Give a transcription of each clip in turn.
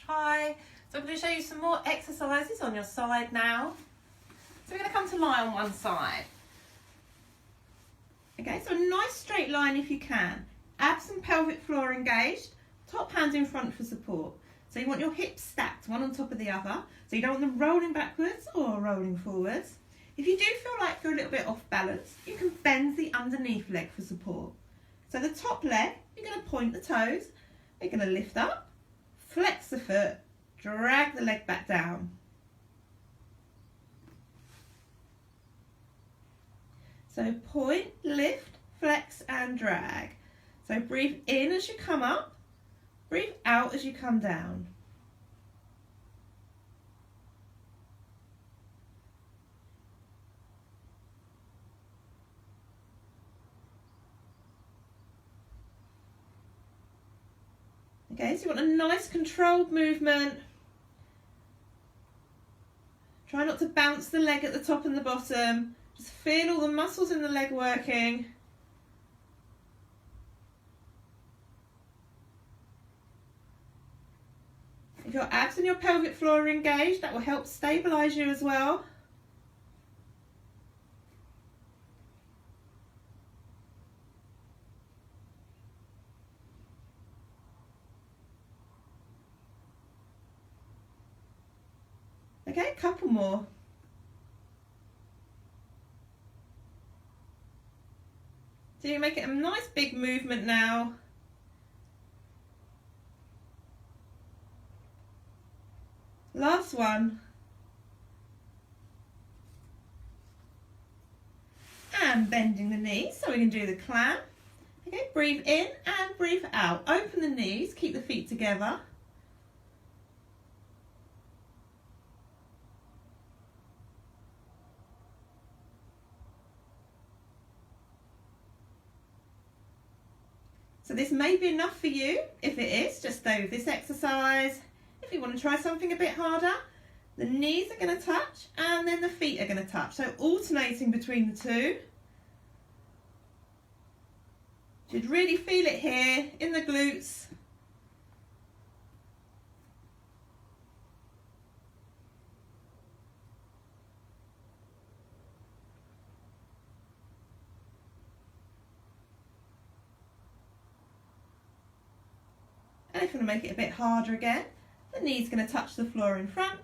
Hi, so I'm going to show you some more exercises on your side now. So we're going to come to lie on one side. Okay, so a nice straight line if you can. Abs and pelvic floor engaged, top hands in front for support. So you want your hips stacked, one on top of the other. So you don't want them rolling backwards or rolling forwards. If you do feel like you're a little bit off balance, you can bend the underneath leg for support. So the top leg, you're going to point the toes, you're going to lift up, flex the foot, drag the leg back down. So point, lift, flex and drag. So breathe in as you come up, breathe out as you come down. Okay, so you want a nice controlled movement. Try not to bounce the leg at the top and the bottom. Just feel all the muscles in the leg working. If your abs and your pelvic floor are engaged, that will help stabilise you as well. Okay, a couple more. So you make it a nice big movement now. Last one. And bending the knees so we can do the clam. Okay, breathe in and breathe out. Open the knees, keep the feet together. So this may be enough for you. If it is, just stay with this exercise. If you want to try something a bit harder, the knees are going to touch and then the feet are going to touch. So alternating between the two. Should really feel it here in the glutes. And if you want to make it a bit harder again, the knee's going to touch the floor in front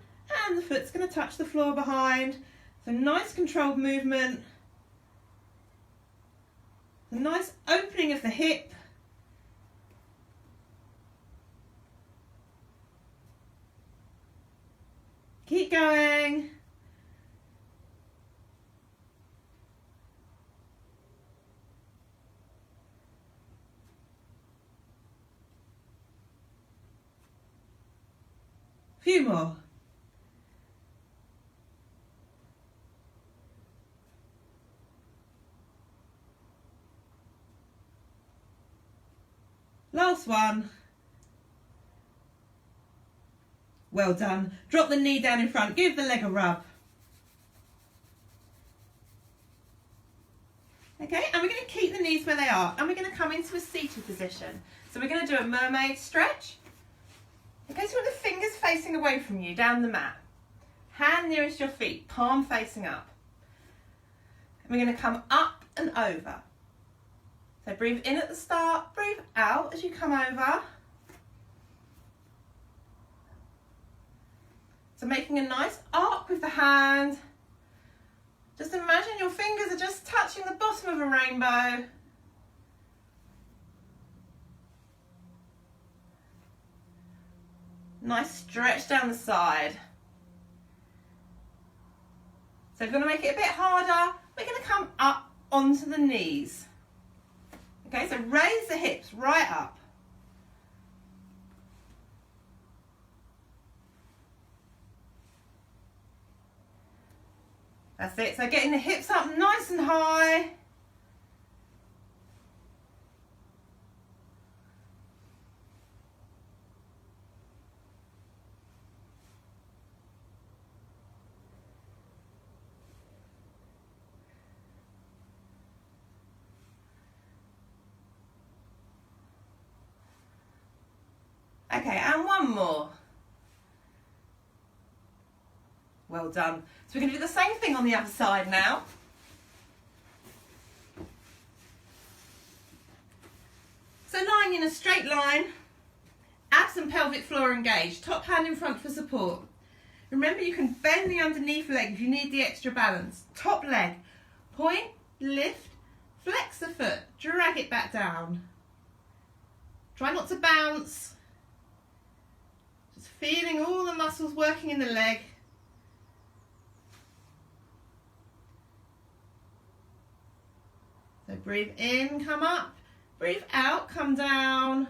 and the foot's going to touch the floor behind. So nice controlled movement. A nice opening of the hip. Keep going. Few more. Last one. Well done. Drop the knee down in front. Give the leg a rub. Okay, and we're going to keep the knees where they are and we're going to come into a seated position. So we're going to do a mermaid stretch. Okay, so with the fingers facing away from you, down the mat. Hand nearest your feet, palm facing up. And we're going to come up and over. So breathe in at the start, breathe out as you come over. So making a nice arc with the hand. Just imagine your fingers are just touching the bottom of a rainbow. Nice stretch down the side. So if you want to make it a bit harder, we're going to come up onto the knees. Okay, so raise the hips right up. That's it, so getting the hips up nice and high. Okay, and one more. Well done. So we're going to do the same thing on the other side now. So lying in a straight line, abs and pelvic floor engaged, top hand in front for support. Remember, you can bend the underneath leg if you need the extra balance. Top leg, point, lift, flex the foot, drag it back down. Try not to bounce. Just feeling all the muscles working in the leg. So breathe in, come up. Breathe out, come down.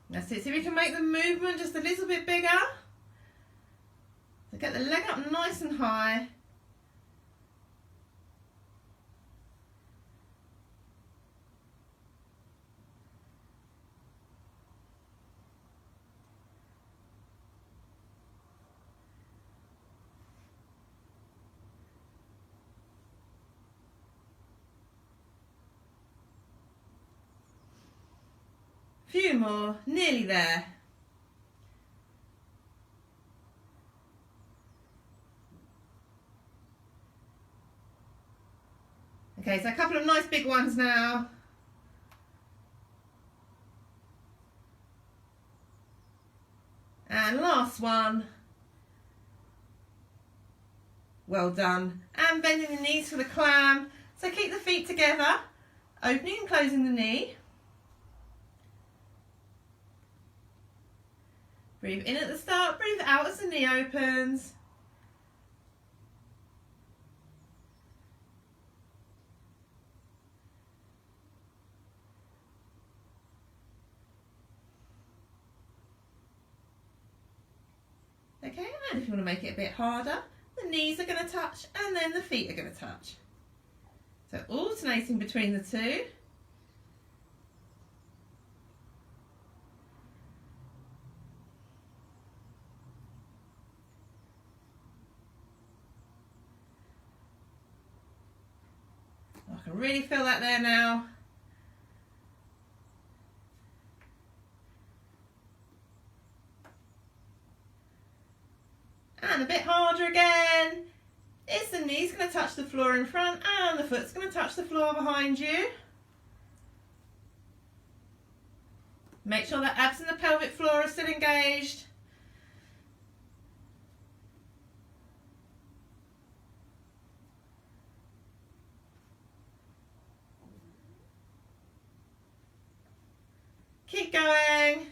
That's it. See if we can make the movement just a little bit bigger. So get the leg up nice and high. Few more, nearly there. Okay, so a couple of nice big ones now. And last one. Well done. And bending the knees for the clam. So keep the feet together, opening and closing the knee. Breathe in at the start, breathe out as the knee opens. Okay, and if you want to make it a bit harder, the knees are going to touch and then the feet are going to touch. So alternating between the two. I can really feel that there now. And a bit harder again. Is the knees going to touch the floor in front and the foot's going to touch the floor behind you. Make sure the abs and the pelvic floor are still engaged. Keep going.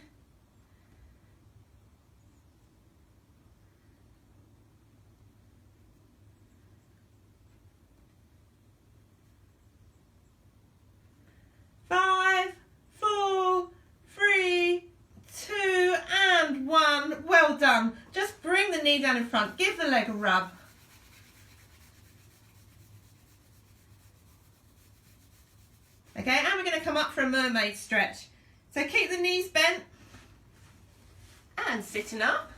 Five, four, three, two, and one. Well done. Just bring the knee down in front. Give the leg a rub. Okay, and we're going to come up for a mermaid stretch. So keep the knees bent and sitting up.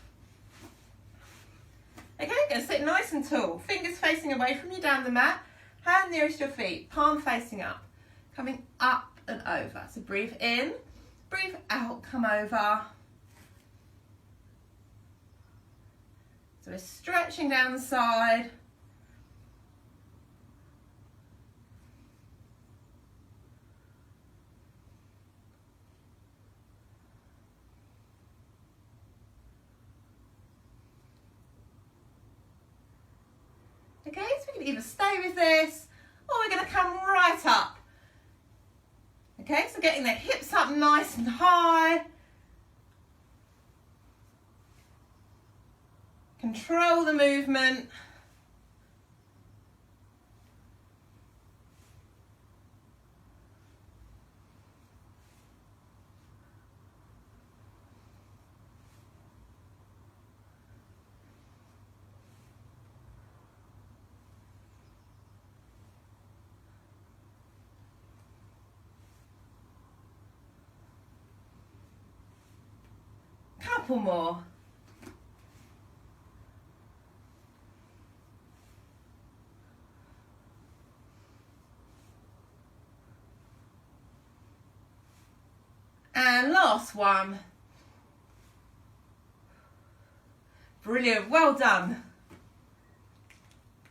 Okay, going to sit nice and tall. Fingers facing away from you down the mat. Hand nearest your feet, palm facing up. Coming up and over. So breathe in, breathe out, come over. So we're stretching down the side. Okay, so we can either stay with this or we're going to come right up. Okay, so getting the hips up nice and high. Control the movement. Couple more. And last one. Brilliant, well done.